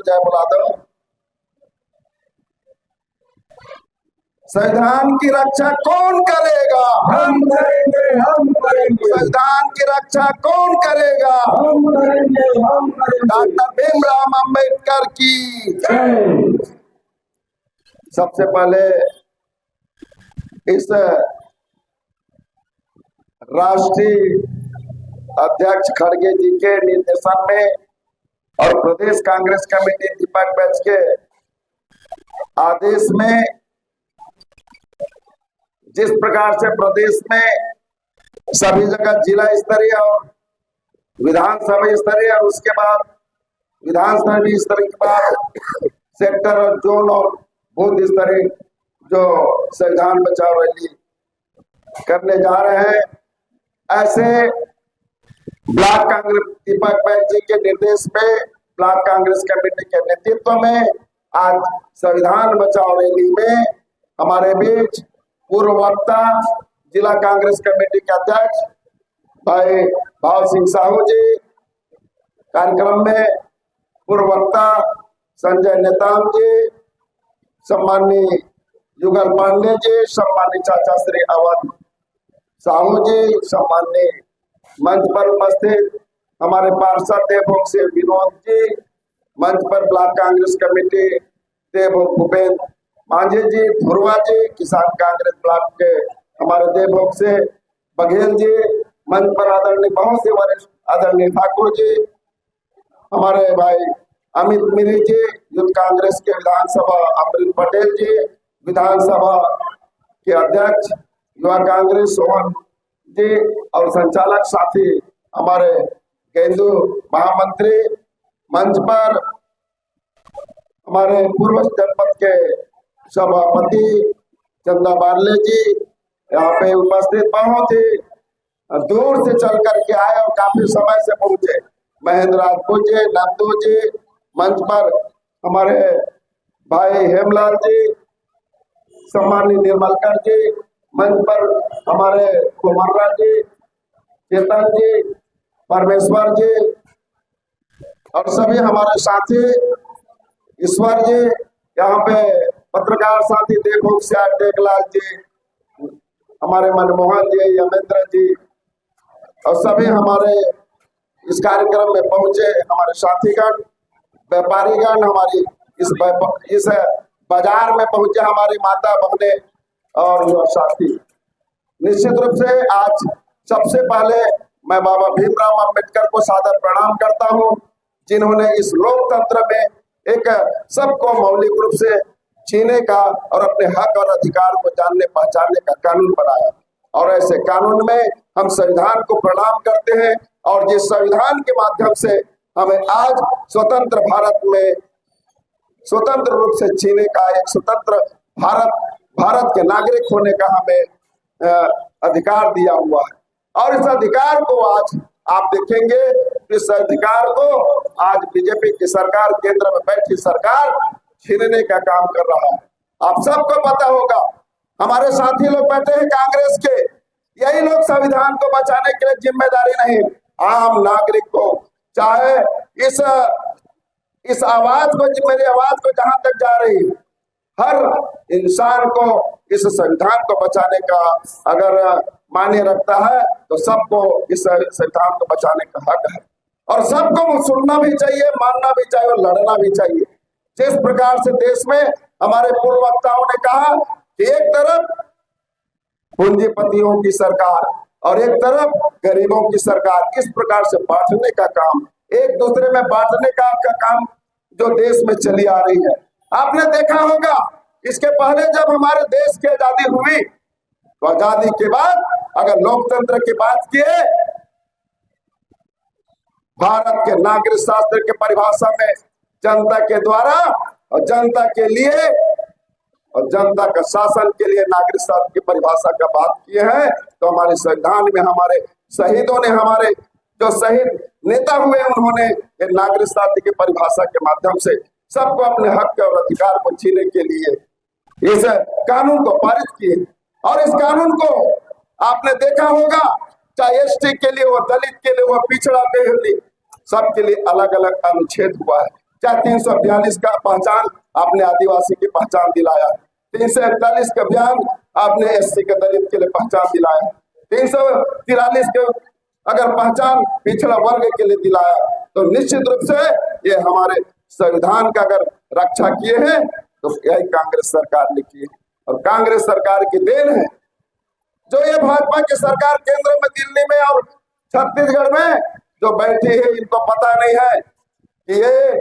जय बुला दो। संविधान की रक्षा कौन करेगा? हम करेंगे, हम करेंगे। संविधान की रक्षा कौन करेगा? हम करेंगे, हम करेंगे। डॉक्टर भीमराव अंबेडकर की जय। सबसे पहले इस राष्ट्रीय अध्यक्ष खड़गे जी के निर्देशन में और प्रदेश कांग्रेस कमेटी दीपक बैच के आदेश में जिस प्रकार से प्रदेश में सभी जगह जिला स्तरीय और विधानसभा स्तरीय और उसके बाद विधानसभा स्तरीय के बाद सेक्टर और जोन और बूथ स्तरीय जो संविधान बचाओ रैली करने जा रहे हैं, ऐसे ब्लॉक कांग्रेस दीपक बैच जी के निर्देश पे ब्लॉक कांग्रेस कमेटी के नेतृत्व में आज संविधान बचाओ रैली में हमारे बीच पूर्व वक्ता जिला कांग्रेस कमेटी के अध्यक्ष भाई भाव सिंह साहू जी, कार्यक्रम में पूर्व वक्ता संजय नेताम जी, सम्माननीय युगल पांडे जी, सम्माननीय चाचा श्री अवध साहू जी, सम्माननीय मंच पर उपस्थित हमारे पार्षद देवभोग से विनोद जी, मंच पर ब्लॉक कांग्रेस कमेटी देवभोग भूपेंद्र मांझी जी, धुरवा जी, किसान कांग्रेस ब्लॉक के हमारे देवभोग से बघेल जी, मंच पर आदरणीय बहुत से वरिष्ठ आदरणीय ठाकुर जी, हमारे भाई अमित मिरी जी, यूथ कांग्रेस के विधानसभा अमृत पटेल जी, विधानसभा के अध्यक्ष युवा कांग्रेस सोहन जी और संचालक साथी हमारे गेंदू महामंत्री, मंच पर हमारे पूर्व जनपद के सभापति चंदा बारले जी यहाँ पे उपस्थित, बहुत ही दूर से चल करके आए और काफी समय से पहुंचे, महेंद्र राजपूत जी, नंदू जी, मंच पर हमारे भाई हेमलाल जी, सम्मानित निर्मलकर जी, मंच पर हमारे कुमार जी, चेतन जी, परमेश्वर जी और सभी हमारे साथी ईश्वर जी, यहाँ पे पत्रकार साथी देवभोग से टेकलाल जी, हमारे मनमोहन जी, यमेंद्र जी और सभी हमारे इस कार्यक्रम में पहुंचे हमारे साथीगण, व्यापारीगण, हमारी इस बाजार में पहुंचे हमारी माता बहने और युवा साथी। निश्चित रूप से आज सबसे पहले मैं बाबा भीमराव अंबेडकर को सादर प्रणाम करता हूं, जिन्होंने इस लोकतंत्र में एक सबको मौलिक रूप से जीने का और अपने हक और अधिकार को जानने पहचानने का कानून बनाया। और ऐसे कानून में हम संविधान को प्रणाम करते हैं और जिस संविधान के माध्यम से हमें आज स्वतंत्र भारत में स्वतंत्र रूप से जीने का, एक स्वतंत्र भारत के नागरिक होने का हमें अधिकार दिया हुआ है। और इस अधिकार को आज आप देखेंगे, इस अधिकार को आज बीजेपी की सरकार, केंद्र में बैठी सरकार छीनने का काम कर रहा है। आप सबको पता होगा, हमारे साथी लोग बैठे हैं कांग्रेस के, यही लोग संविधान को बचाने के लिए जिम्मेदारी नहीं, आम नागरिक को, चाहे इस आवाज को, मेरी आवाज को जहां तक जा रही है, हर इंसान को इस संविधान को बचाने का अगर मान्य रखता है तो सबको इस संविधान को बचाने का हक है और सबको सुनना भी चाहिए, मानना भी चाहिए और लड़ना भी चाहिए। जिस प्रकार से देश में हमारे पूर्व वक्ताओं ने कहा कि एक तरफ पूंजीपतियों की सरकार और एक तरफ गरीबों की सरकार, इस प्रकार से बांटने का काम, एक दूसरे में बांटने का काम जो देश में चली आ रही है। आपने देखा होगा, इसके पहले जब हमारे देश की आजादी हुई तो आजादी के बाद अगर लोकतंत्र की बात किए, भारत के नागरिक शास्त्र के परिभाषा में जनता के द्वारा और जनता के लिए और जनता का शासन के लिए नागरिक शास्त्र की परिभाषा का बात किए हैं, तो हमारे संविधान में हमारे शहीदों ने, हमारे जो शहीद नेता हुए, उन्होंने नागरिक शास्त्र की परिभाषा के माध्यम से सबको अपने हक और अधिकार को छीनने के लिए इस कानून को पारित किए। और इस कानून को आपने देखा होगा, चाहे एसटी के लिए हो, दलित के लिए हो, पिछड़ा के लिए, सबके लिए अलग अलग अनुच्छेद हुआ है। चाहे 342 का पहचान आपने आदिवासी की पहचान दिलाया, 341 का अभियान आपने एससी के दलित के लिए पहचान दिलाया, 343 के अगर पहचान पिछड़ा वर्ग के लिए दिलाया, तो निश्चित रूप से ये हमारे संविधान का अगर रक्षा किए हैं तो यही कांग्रेस सरकार ने की है। और कांग्रेस सरकार की देन है जो ये भाजपा की सरकार केंद्र में, दिल्ली में और छत्तीसगढ़ में जो बैठी है, इनको पता नहीं है कि ये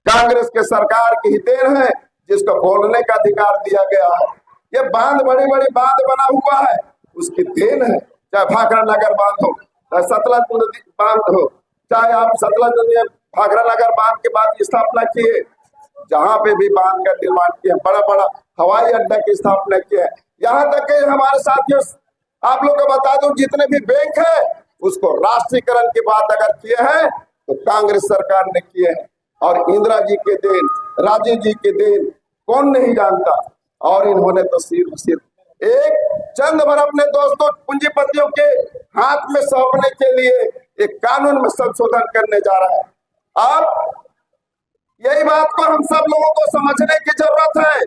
कांग्रेस के सरकार की ही देन है जिसको बोलने का अधिकार दिया गया है। ये बांध, बड़ी बड़ी बांध बना हुआ है, उसकी देन है। चाहे भाखड़ा नगर बांध हो, चाहे सतलज नदी बांध हो, चाहे आप सतलज नदी भाखड़ा नगर बांध के बाद स्थापना किए, जहां पे भी बांध का निर्माण किया, बड़ा बड़ा हवाई अड्डा की स्थापना किया, यहाँ तक कि हमारे साथियों आप लोग को बता दूं, जितने भी बैंक है उसको राष्ट्रीयकरण की बात अगर किए हैं तो कांग्रेस सरकार ने किए हैं। और इंदिरा जी के देन, राजीव जी के देन कौन नहीं जानता। और इन्होंने तो सिर्फ एक चंद भर अपने दोस्तों पूंजीपतियों के हाथ में सौंपने के लिए एक कानून में संशोधन करने जा रहा है। अब यही बात को हम सब लोगों को समझने की जरूरत है,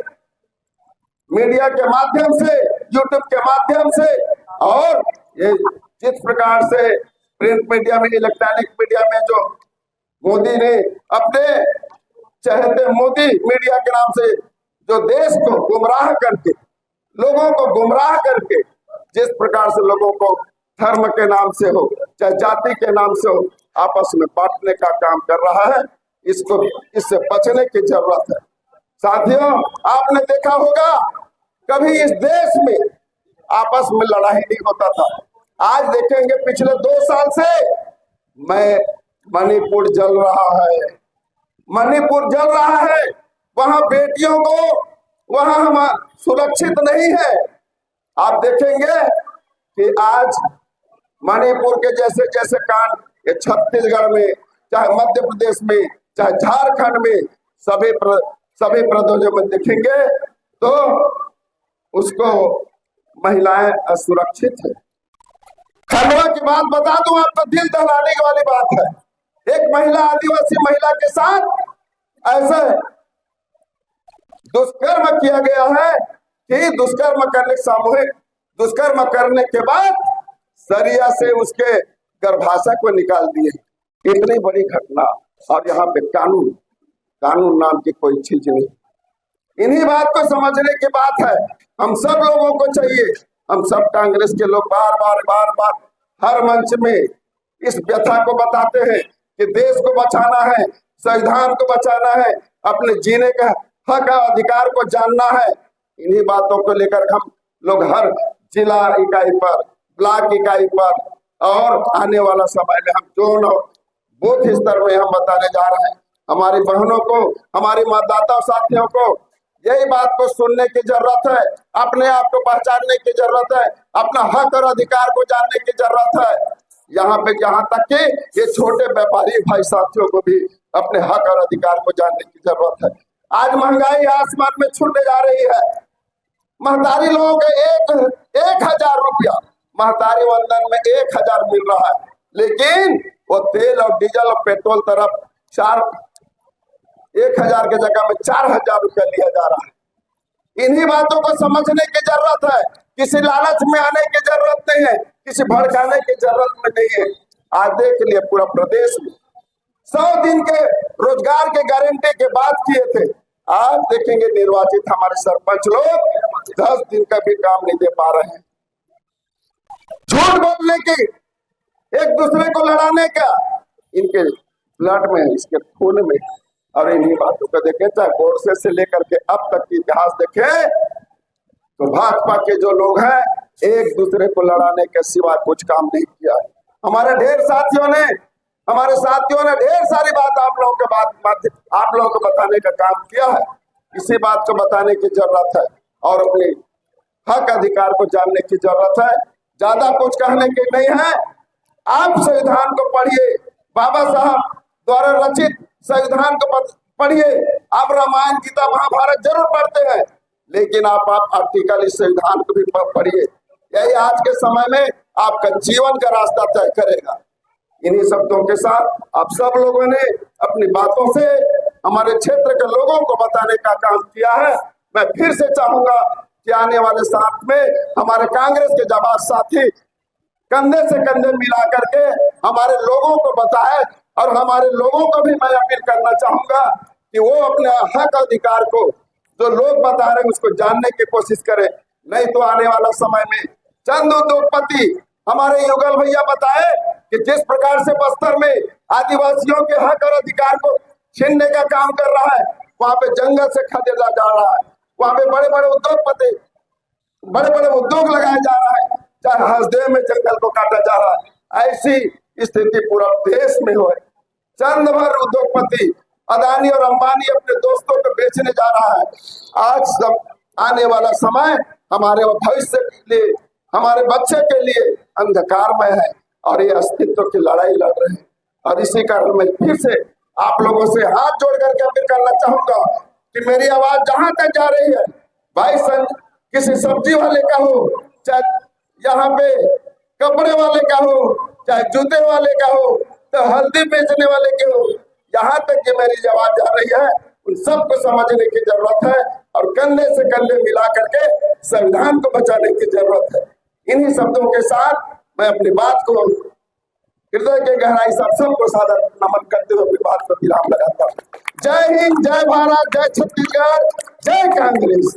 मीडिया के माध्यम से, यूट्यूब के माध्यम से, और ये जिस प्रकार से प्रिंट मीडिया में, इलेक्ट्रॉनिक मीडिया में जो मोदी ने अपने चहेते मोदी मीडिया के नाम से जो देश को गुमराह करके, लोगों को गुमराह करके, जिस प्रकार से लोगों को धर्म के नाम से हो चाहे जाति के नाम से हो आपस में बांटने का काम कर रहा है, इससे बचने की जरूरत है। साथियों, आपने देखा होगा कभी इस देश में आपस में लड़ाई नहीं होता था। आज देखेंगे पिछले 2 साल से मणिपुर जल रहा है, मणिपुर जल रहा है। वहां बेटियों को वहां हम सुरक्षित नहीं है। आप देखेंगे कि आज मणिपुर के जैसे जैसे कांड ये छत्तीसगढ़ में, चाहे मध्य प्रदेश में, चाहे झारखंड में, सभी प्रदेशों में देखेंगे तो उसको महिलाएं असुरक्षित है। खंडवा की बात बता दूं आपको, दिल दहलाने वाली बात है। एक महिला, आदिवासी महिला के साथ ऐसे दुष्कर्म किया गया है कि दुष्कर्म करने, सामूहिक दुष्कर्म करने के बाद सरिया से उसके गर्भाशय को निकाल दिए। इतनी बड़ी घटना, और यहाँ पे कानून नाम की कोई चीज नहीं। इन्हीं बात को समझने की बात है। हम सब लोगों को चाहिए, हम सब कांग्रेस के लोग बार बार हर मंच में इस व्यथा को बताते हैं कि देश को बचाना है, संविधान को बचाना है, अपने जीने का हक और अधिकार को जानना है। इन्हीं बातों को लेकर हम लोग हर जिला इकाई पर, ब्लॉक इकाई पर और आने वाला समय में हम जोन और बूथ स्तर में हम बताने जा रहे हैं। हमारी बहनों को, हमारी मतदाता साथियों को यही बात को सुनने की जरूरत है, अपने आप को पहचानने की जरूरत है, अपना हक और अधिकार को जानने की जरूरत है। यहाँ तक कि ये छोटे व्यापारी भाई साथियों को भी अपने हक और अधिकार को जानने की जरूरत है। आज महंगाई आसमान में छूने जा रही है। महतारी लोगों को 1,000 रुपया महतारी वंदन में 1,000 मिल रहा है, लेकिन वो तेल और डीजल और पेट्रोल तरफ 1,000 के जगह में 4,000 रुपया लिया जा रहा है। इन्हीं बातों को समझने की जरूरत है। किसी लालच में आने की जरूरत नहीं है, किसी भड़काने की जरूरत में नहीं है। आज देख लिए पूरा प्रदेश में 100 दिन के रोजगार के गारंटी के बात किए थे। आज देखेंगे निर्वाचित हमारे सरपंच लोग 10 दिन का भी काम नहीं दे पा रहे हैं। झूठ बोलने की, एक दूसरे को लड़ाने का इनके ब्लड में, इसके खून में। और इन्हीं बातों को देखें, चाहे गोडसे से लेकर के अब तक की इतिहास देखें तो भाजपा के जो लोग हैं एक दूसरे को लड़ाने के सिवा कुछ काम नहीं किया है। हमारे साथियों ने ढेर सारी बात आप लोगों को बताने का काम किया है। इसी बात को बताने की जरूरत है और अपने हक अधिकार को जानने की जरूरत है। ज्यादा कुछ कहने की नहीं है। आप संविधान को पढ़िए, बाबा साहब द्वारा रचित संविधान को पढ़िए। आप रामायण, गीता, महाभारत जरूर पढ़ते हैं, लेकिन आप आर्टिकल इस संविधान को भी पढ़िए। यही आज के समय में आपका जीवन का रास्ता तय करेगा। इन्हीं शब्दों के साथ आप सब लोगों ने अपनी बातों से हमारे क्षेत्र के लोगों को बताने का काम किया है। मैं फिर से चाहूंगा कि आने वाले साथ में हमारे कांग्रेस के जाबाज साथी कंधे से कंधे मिला करके हमारे लोगों को बताए, और हमारे लोगों को भी मैं अपील करना चाहूंगा कि वो अपने हक अधिकार को जो लोग बता रहे हैं उसको जानने की कोशिश करें। नहीं तो आने वाला समय में चंद उद्योगपति हमारे युगल भैया बताए कि जिस प्रकार से बस्तर में आदिवासियों के हक और अधिकार को छीनने का काम कर रहा है, वहां पे जंगल से खदेड़ा जा रहा है, वहां पे बड़े बड़े उद्योगपति बड़े बड़े उद्योग लगाया जा रहा है, चाहे हसदेव में जंगल को काटा जा रहा है। ऐसी स्थिति पूरा देश में हो। चंद भर उद्योगपति अदानी और अंबानी अपने दोस्तों को बेचने जा रहा है। आज सब आने वाला समय हमारे भविष्य के लिए, हमारे बच्चे के लिए अंधकारमय है, और ये अस्तित्व की लड़ाई लड़ रहे हैं। और इसी कारण मैं फिर से आप लोगों से हाथ जोड़ करके अपील करना चाहूंगा कि मेरी आवाज जहां तक जा रही है, भाई किसी सब्जी वाले का हो, चाहे यहाँ पे कपड़े वाले का हो, चाहे जूते वाले का हो, तो हल्दी बेचने वाले के हो, यहाँ तक कि मेरी आवाज जा रही है, उन सबको समझने की जरूरत है और कंधे से कंधे मिला करके संविधान को बचाने की जरूरत है। इन्हीं शब्दों के साथ मैं अपनी बात को हृदय के गहराई से सबको सादर नमन करते हुए अपनी बात पर विराम लगाता हूँ। जय हिंद, जय भारत, जय छत्तीसगढ़, जय कांग्रेस।